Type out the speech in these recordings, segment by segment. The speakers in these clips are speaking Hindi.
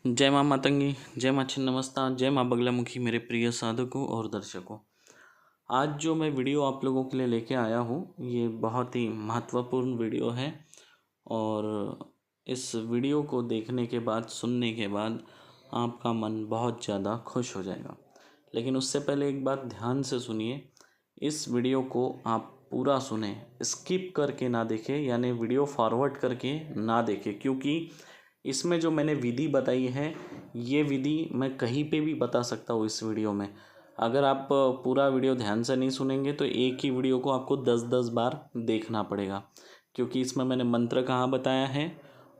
जय माँ मातंगी, जय माँ छिन्नमस्ता, जय माँ बगलामुखी मेरे प्रिय साधकों और दर्शकों। आज जो मैं वीडियो आप लोगों के लिए लेके आया हूँ ये बहुत ही महत्वपूर्ण वीडियो है और इस वीडियो को देखने के बाद, सुनने के बाद आपका मन बहुत ज़्यादा खुश हो जाएगा। लेकिन उससे पहले एक बात ध्यान से सुनिए, इस वीडियो को आप पूरा सुने, स्किप करके ना देखें, यानी वीडियो फॉरवर्ड करके ना देखें, क्योंकि इसमें जो मैंने विधि बताई है ये विधि मैं कहीं पे भी बता सकता हूँ इस वीडियो में। अगर आप पूरा वीडियो ध्यान से नहीं सुनेंगे तो एक ही वीडियो को आपको 10-10 बार देखना पड़ेगा, क्योंकि इसमें मैंने मंत्र कहाँ बताया है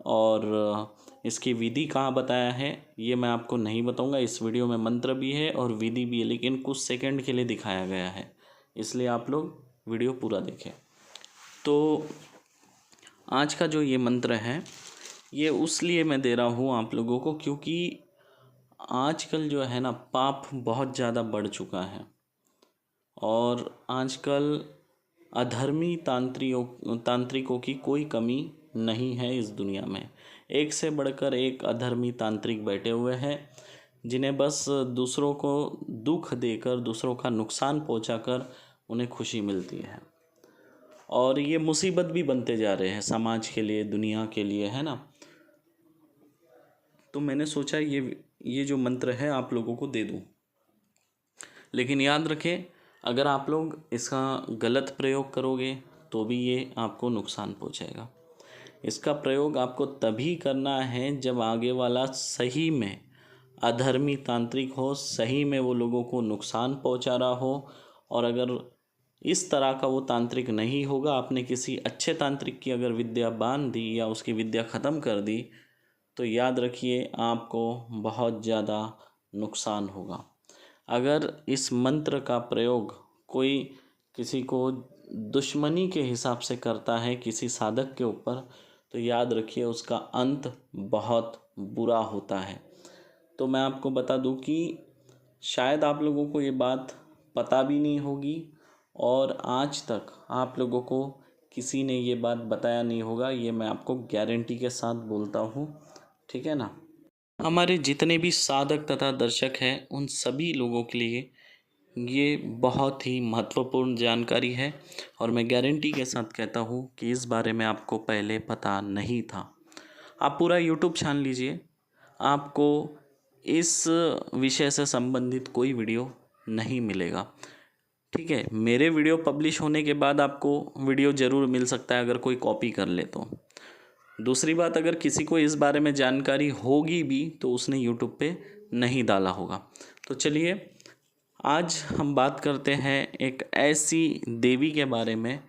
और इसकी विधि कहाँ बताया है ये मैं आपको नहीं बताऊंगा। इस वीडियो में मंत्र भी है और विधि भी है, लेकिन कुछ सेकंड के लिए दिखाया गया है, इसलिए आप लोग वीडियो पूरा देखें। तो आज का जो ये मंत्र है ये उसलिए मैं दे रहा हूँ आप लोगों को क्योंकि आजकल जो है ना पाप बहुत ज़्यादा बढ़ चुका है और आजकल अधर्मी तांत्रिकों की कोई कमी नहीं है इस दुनिया में। एक से बढ़कर एक अधर्मी तांत्रिक बैठे हुए हैं जिन्हें बस दूसरों को दुख देकर, दूसरों का नुकसान पहुंचाकर उन्हें खुशी मिलती है और ये मुसीबत भी बनते जा रहे हैं समाज के लिए, दुनिया के लिए, है ना। तो मैंने सोचा ये जो मंत्र है आप लोगों को दे दूं, लेकिन याद रखें अगर आप लोग इसका गलत प्रयोग करोगे तो भी ये आपको नुकसान पहुंचाएगा। इसका प्रयोग आपको तभी करना है जब आगे वाला सही में अधर्मी तांत्रिक हो, सही में वो लोगों को नुकसान पहुंचा रहा हो। और अगर इस तरह का वो तांत्रिक नहीं होगा, आपने किसी अच्छे तांत्रिक की अगर विद्या बांध दी या उसकी विद्या ख़त्म कर दी तो याद रखिए आपको बहुत ज़्यादा नुकसान होगा। अगर इस मंत्र का प्रयोग कोई किसी को दुश्मनी के हिसाब से करता है किसी साधक के ऊपर, तो याद रखिए उसका अंत बहुत बुरा होता है। तो मैं आपको बता दूं कि शायद आप लोगों को ये बात पता भी नहीं होगी और आज तक आप लोगों को किसी ने ये बात बताया नहीं होगा, ये मैं आपको गारंटी के साथ बोलता हूँ, ठीक है ना। हमारे जितने भी साधक तथा दर्शक हैं उन सभी लोगों के लिए ये बहुत ही महत्वपूर्ण जानकारी है और मैं गारंटी के साथ कहता हूँ कि इस बारे में आपको पहले पता नहीं था। आप पूरा यूट्यूब छान लीजिए, आपको इस विषय से संबंधित कोई वीडियो नहीं मिलेगा, ठीक है। मेरे वीडियो पब्लिश होने के बाद आपको वीडियो ज़रूर मिल सकता है अगर कोई कॉपी कर ले तो। दूसरी बात, अगर किसी को इस बारे में जानकारी होगी भी तो उसने यूट्यूब पे नहीं डाला होगा। तो चलिए आज हम बात करते हैं एक ऐसी देवी के बारे में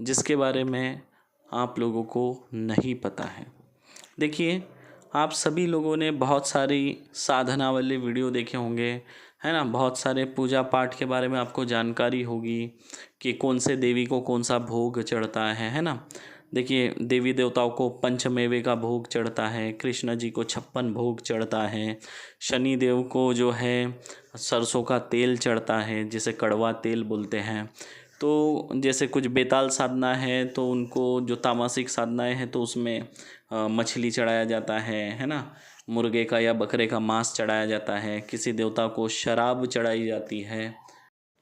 जिसके बारे में आप लोगों को नहीं पता है। देखिए, आप सभी लोगों ने बहुत सारी साधना वाले वीडियो देखे होंगे, है ना। बहुत सारे पूजा पाठ के बारे में आपको जानकारी होगी कि कौन से देवी को कौन सा भोग चढ़ता है ना। देखिए, देवी देवताओं को पंचमेवे का भोग चढ़ता है, कृष्ण जी को 56 भोग चढ़ता है, शनि देव को जो है सरसों का तेल चढ़ता है जिसे कड़वा तेल बोलते हैं। तो जैसे कुछ बेताल साधना है तो उनको जो तामसिक साधनाएं हैं तो उसमें मछली चढ़ाया जाता है ना। मुर्गे का या बकरे का मांस चढ़ाया जाता है, किसी देवता को शराब चढ़ाई जाती है।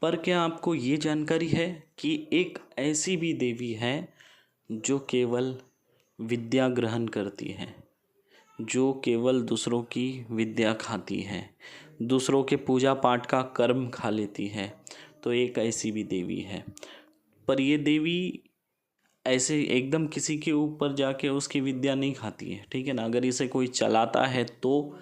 पर क्या आपको ये जानकारी है कि एक ऐसी भी देवी है जो केवल विद्या ग्रहण करती है, जो केवल दूसरों की विद्या खाती है, दूसरों के पूजा पाठ का कर्म खा लेती है। तो एक ऐसी भी देवी है, पर ये देवी ऐसे एकदम किसी के ऊपर जाके उसकी विद्या नहीं खाती है, ठीक है ना। अगर इसे कोई चलाता है तो,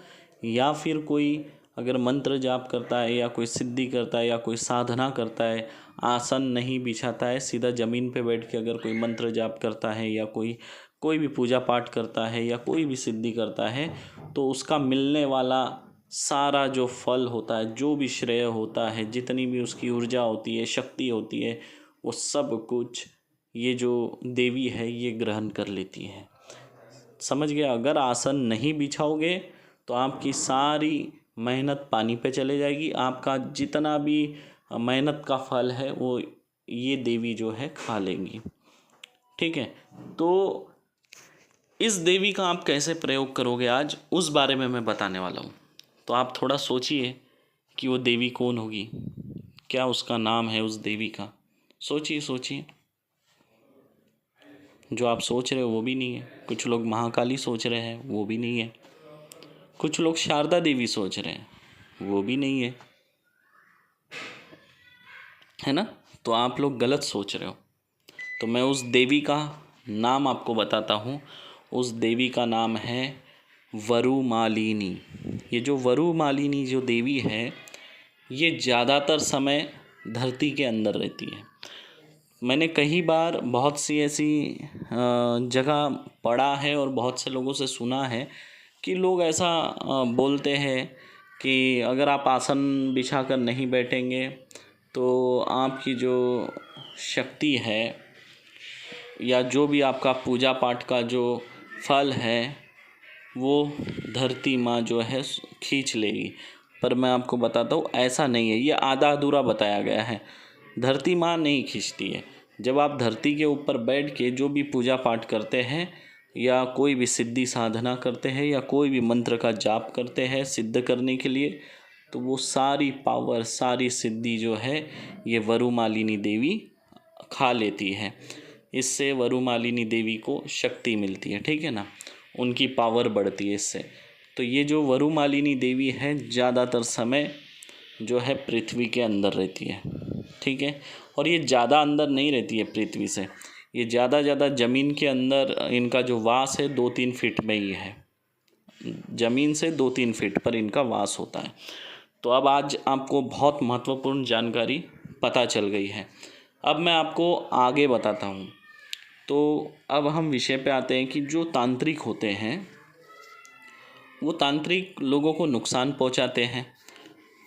या फिर कोई अगर मंत्र जाप करता है या कोई सिद्धि करता है या कोई साधना करता है, आसन नहीं बिछाता है, सीधा ज़मीन पे बैठ के अगर कोई मंत्र जाप करता है या कोई भी पूजा पाठ करता है या कोई भी सिद्धि करता है, तो उसका मिलने वाला सारा जो फल होता है, जो भी श्रेय होता है, जितनी भी उसकी ऊर्जा होती है, शक्ति होती है, वो सब कुछ ये जो देवी है ये ग्रहण कर लेती है। समझ गया। अगर आसन नहीं बिछाओगे तो आपकी सारी मेहनत पानी पे चले जाएगी, आपका जितना भी मेहनत का फल है वो ये देवी जो है खा लेंगी, ठीक है। तो इस देवी का आप कैसे प्रयोग करोगे आज, उस बारे में मैं बताने वाला हूँ। तो आप थोड़ा सोचिए कि वो देवी कौन होगी, क्या उसका नाम है उस देवी का। सोचिए सोचिए। जो आप सोच रहे हो वो भी नहीं है। कुछ लोग महाकाली सोच रहे हैं, वो भी नहीं है। कुछ लोग शारदा देवी सोच रहे हैं, वो भी नहीं है ना। तो आप लोग गलत सोच रहे हो। तो मैं उस देवी का नाम आपको बताता हूँ। उस देवी का नाम है वरुमालिनी। ये जो वरुमालिनी जो देवी है, ये ज़्यादातर समय धरती के अंदर रहती है। मैंने कई बार बहुत सी ऐसी जगह पढ़ा है और बहुत से लोगों से सुना है कि लोग ऐसा बोलते हैं कि अगर आप आसन बिछा कर नहीं बैठेंगे तो आपकी जो शक्ति है या जो भी आपका पूजा पाठ का जो फल है वो धरती माँ जो है खींच लेगी। पर मैं आपको बताता हूँ ऐसा नहीं है, ये आधा अधूरा बताया गया है। धरती माँ नहीं खींचती है। जब आप धरती के ऊपर बैठ के जो भी पूजा पाठ करते हैं या कोई भी सिद्धि साधना करते हैं या कोई भी मंत्र का जाप करते हैं सिद्ध करने के लिए, तो वो सारी पावर सारी सिद्धि जो है ये वरुमालिनी देवी खा लेती है। इससे वरुमालिनी देवी को शक्ति मिलती है, ठीक है ना, उनकी पावर बढ़ती है इससे। तो ये जो वरुमालिनी देवी है ज़्यादातर समय जो है पृथ्वी के अंदर रहती है, ठीक है। और ये ज़्यादा अंदर नहीं रहती है पृथ्वी से, ये ज़्यादा ज़मीन के अंदर इनका जो वास है 2-3 फीट में ही है। ज़मीन से 2-3 फीट पर इनका वास होता है। तो अब आज आपको बहुत महत्वपूर्ण जानकारी पता चल गई है। अब मैं आपको आगे बताता हूँ। तो अब हम विषय पे आते हैं कि जो तांत्रिक होते हैं वो तांत्रिक लोगों को नुकसान पहुँचाते हैं,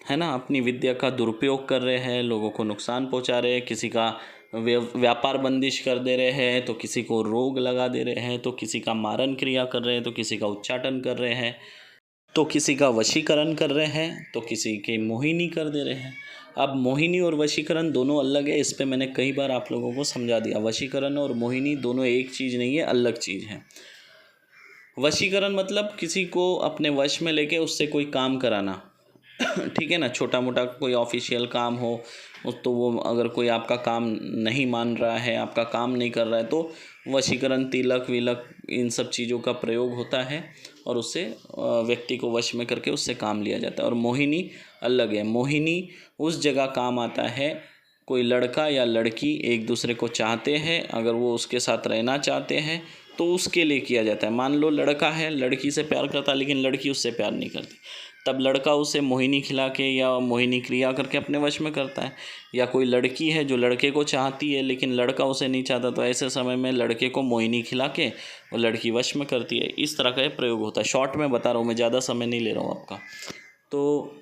है ना। अपनी विद्या का दुरुपयोग कर रहे हैं, लोगों को नुकसान पहुँचा रहे हैं, किसी का व्यापार बंदिश कर दे रहे हैं, तो किसी को रोग लगा दे रहे हैं, तो किसी का मारण क्रिया कर रहे हैं, तो किसी का उच्चाटन कर रहे हैं, तो किसी का वशीकरण कर रहे हैं, तो किसी की मोहिनी कर दे रहे हैं। अब मोहिनी और वशीकरण दोनों अलग है, इस पे मैंने कई बार आप लोगों को समझा दिया। वशीकरण और मोहिनी दोनों एक चीज़ नहीं है, अलग चीज़ है। वशीकरण मतलब किसी को अपने वश में लेके उससे कोई काम कराना, ठीक है ना। छोटा मोटा कोई ऑफिशियल काम हो तो वो अगर कोई आपका काम नहीं मान रहा है, आपका काम नहीं कर रहा है, तो वशीकरण तिलक विलक इन सब चीज़ों का प्रयोग होता है और उससे व्यक्ति को वश में करके उससे काम लिया जाता है। और मोहिनी अलग है। मोहिनी उस जगह काम आता है, कोई लड़का या लड़की एक दूसरे को चाहते हैं, अगर वो उसके साथ रहना चाहते हैं तो उसके लिए किया जाता है। मान लो लड़का है, लड़की से प्यार करता है लेकिन लड़की उससे प्यार नहीं करती, तब लड़का उसे मोहिनी खिला के या मोहिनी क्रिया करके अपने वश में करता है। या कोई लड़की है जो लड़के को चाहती है लेकिन लड़का उसे नहीं चाहता, तो ऐसे समय में लड़के को मोहिनी खिला के वो लड़की वश में करती है। इस तरह का ये प्रयोग होता है। शॉर्ट में बता रहा हूँ मैं, ज़्यादा समय नहीं ले रहा हूँ आपका, तो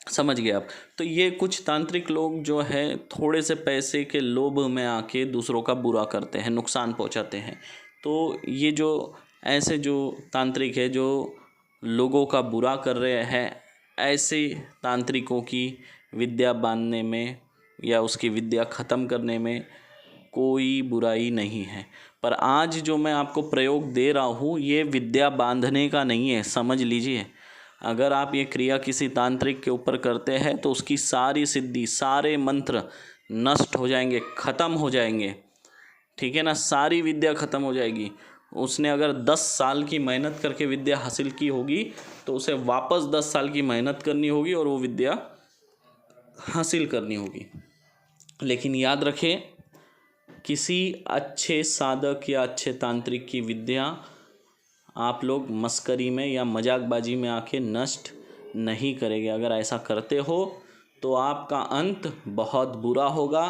समझ गए आप। तो ये कुछ तांत्रिक लोग जो है थोड़े से पैसे के लोभ में आके दूसरों का बुरा करते हैं, नुकसान पहुंचाते हैं। तो ये जो ऐसे जो तांत्रिक है जो लोगों का बुरा कर रहे हैं, ऐसे तांत्रिकों की विद्या बांधने में या उसकी विद्या ख़त्म करने में कोई बुराई नहीं है। पर आज जो मैं आपको प्रयोग दे रहा हूँ ये विद्या बांधने का नहीं है, समझ लीजिए। अगर आप ये क्रिया किसी तांत्रिक के ऊपर करते हैं तो उसकी सारी सिद्धि सारे मंत्र नष्ट हो जाएंगे, ख़त्म हो जाएंगे, ठीक है ना। सारी विद्या ख़त्म हो जाएगी। उसने अगर 10 साल की मेहनत करके विद्या हासिल की होगी तो उसे वापस 10 साल की मेहनत करनी होगी और वो विद्या हासिल करनी होगी। लेकिन याद रखें, किसी अच्छे साधक या अच्छे तांत्रिक की विद्या आप लोग मस्करी में या मजाकबाजी में आके नष्ट नहीं करेंगे। अगर ऐसा करते हो तो आपका अंत बहुत बुरा होगा।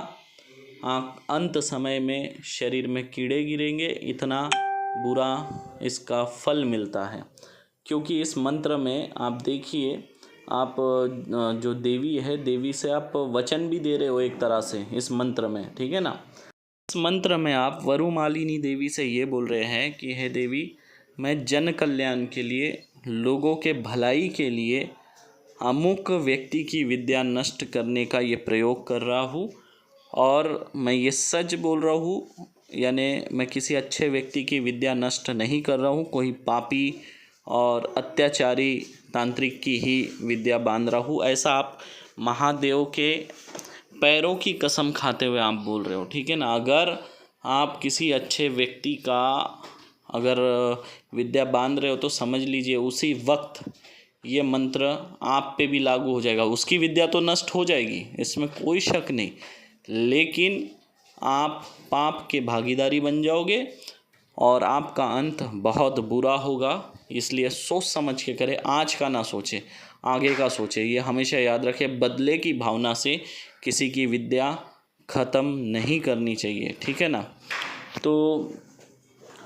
अंत समय में शरीर में कीड़े गिरेंगे, इतना बुरा इसका फल मिलता है। क्योंकि इस मंत्र में आप देखिए, आप जो देवी है, देवी से आप वचन भी दे रहे हो एक तरह से इस मंत्र में, ठीक है ना। इस मंत्र में आप वरुमालिनी देवी से ये बोल रहे हैं कि हे देवी, मैं जन कल्याण के लिए, लोगों के भलाई के लिए अमुक व्यक्ति की विद्या नष्ट करने का ये प्रयोग कर रहा हूँ और मैं ये सच बोल रहा हूँ यानी मैं किसी अच्छे व्यक्ति की विद्या नष्ट नहीं कर रहा हूँ, कोई पापी और अत्याचारी तांत्रिक की ही विद्या बांध रहा हूँ, ऐसा आप महादेव के पैरों की कसम खाते हुए आप बोल रहे हो, ठीक है ना। अगर आप किसी अच्छे व्यक्ति का अगर विद्या बांध रहे हो तो समझ लीजिए उसी वक्त ये मंत्र आप पे भी लागू हो जाएगा। उसकी विद्या तो नष्ट हो जाएगी, इसमें कोई शक नहीं, लेकिन आप पाप के भागीदारी बन जाओगे और आपका अंत बहुत बुरा होगा। इसलिए सोच समझ के करें, आज का ना सोचे, आगे का सोचे। ये हमेशा याद रखें, बदले की भावना से किसी की विद्या ख़त्म नहीं करनी चाहिए, ठीक है ना। तो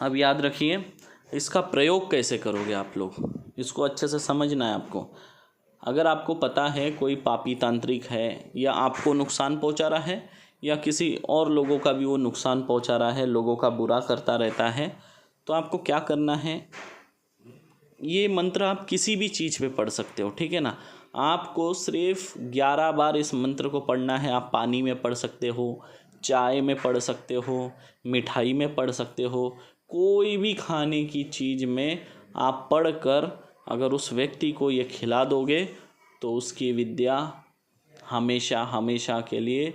अब याद रखिए, इसका प्रयोग कैसे करोगे आप लोग, इसको अच्छे से समझना है आपको। अगर आपको पता है कोई पापी तांत्रिक है या आपको नुकसान पहुंचा रहा है या किसी और लोगों का भी वो नुकसान पहुंचा रहा है, लोगों का बुरा करता रहता है, तो आपको क्या करना है, ये मंत्र आप किसी भी चीज़ पे पढ़ सकते हो, ठीक है ना। आपको सिर्फ 11 बार इस मंत्र को पढ़ना है। आप पानी में पढ़ सकते हो, चाय में पढ़ सकते हो, मिठाई में पढ़ सकते हो, कोई भी खाने की चीज़ में आप पढ़कर अगर उस व्यक्ति को ये खिला दोगे तो उसकी विद्या हमेशा हमेशा के लिए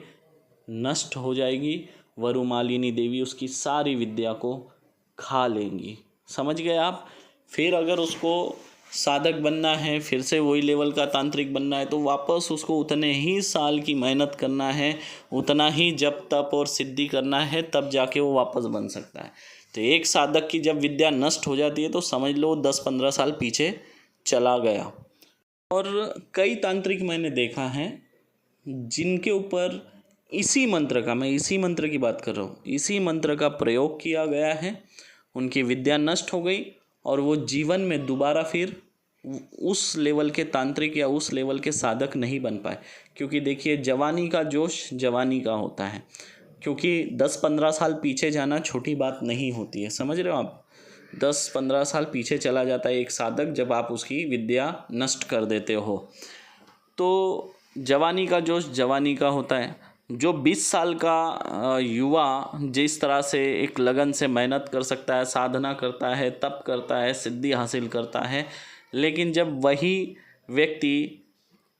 नष्ट हो जाएगी। वरुमालिनी देवी उसकी सारी विद्या को खा लेंगी, समझ गए आप। फिर अगर उसको साधक बनना है, फिर से वही लेवल का तांत्रिक बनना है, तो वापस उसको उतने ही साल की मेहनत करना है, उतना ही जप तप और सिद्धि करना है, तब जाके वो वापस बन सकता है। तो एक साधक की जब विद्या नष्ट हो जाती है तो समझ लो 10-15 साल पीछे चला गया। और कई तांत्रिक मैंने देखा है जिनके ऊपर इसी मंत्र का, मैं इसी मंत्र की बात कर रहा हूँ, इसी मंत्र का प्रयोग किया गया है, उनकी विद्या नष्ट हो गई और वो जीवन में दोबारा फिर उस लेवल के तांत्रिक या उस लेवल के साधक नहीं बन पाए। क्योंकि देखिए, जवानी का जोश जवानी का होता है, क्योंकि 10-15 साल पीछे जाना छोटी बात नहीं होती है, समझ रहे हो आप। 10-15 साल पीछे चला जाता है एक साधक जब आप उसकी विद्या नष्ट कर देते हो। तो जवानी का जोश जवानी का होता है। जो 20 साल का युवा जिस तरह से एक लगन से मेहनत कर सकता है, साधना करता है, तप करता है, सिद्धि हासिल करता है, लेकिन जब वही व्यक्ति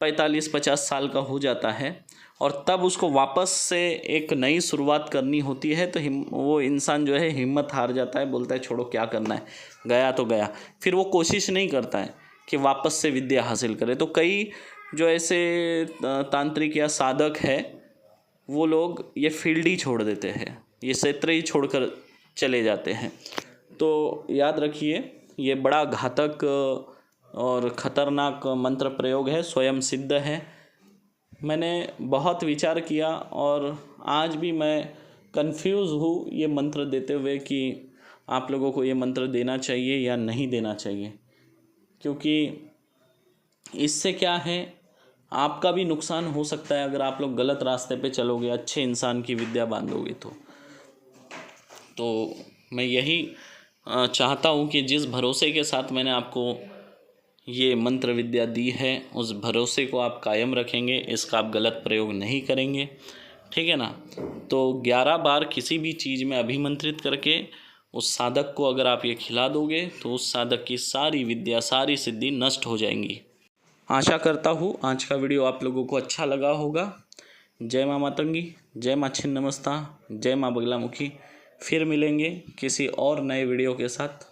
45-50 साल का हो जाता है और तब उसको वापस से एक नई शुरुआत करनी होती है, तो वो इंसान जो है हिम्मत हार जाता है, बोलता है छोड़ो क्या करना है, गया तो गया। फिर वो कोशिश नहीं करता है कि वापस से विद्या हासिल करे। तो कई जो ऐसे तांत्रिक या साधक है वो लोग ये फील्ड ही छोड़ देते हैं, ये क्षेत्र ही छोड़कर चले जाते हैं। तो याद रखिए, ये बड़ा घातक और ख़तरनाक मंत्र प्रयोग है, स्वयं सिद्ध है। मैंने बहुत विचार किया और आज भी मैं कंफ्यूज हूँ ये मंत्र देते हुए कि आप लोगों को ये मंत्र देना चाहिए या नहीं देना चाहिए। क्योंकि इससे क्या है, आपका भी नुकसान हो सकता है अगर आप लोग गलत रास्ते पे चलोगे, अच्छे इंसान की विद्या बांधोगे तो मैं यही चाहता हूँ कि जिस भरोसे के साथ मैंने आपको ये मंत्र विद्या दी है, उस भरोसे को आप कायम रखेंगे, इसका आप गलत प्रयोग नहीं करेंगे, ठीक है ना। तो 11 बार किसी भी चीज़ में अभिमंत्रित करके उस साधक को अगर आप ये खिला दोगे तो उस साधक की सारी विद्या, सारी सिद्धि नष्ट हो जाएंगी। आशा करता हूँ आज का वीडियो आप लोगों को अच्छा लगा होगा। जय माँ मातंगी, जय माँ छिन्नमस्ता, जय माँ बगलामुखी। फिर मिलेंगे किसी और नए वीडियो के साथ।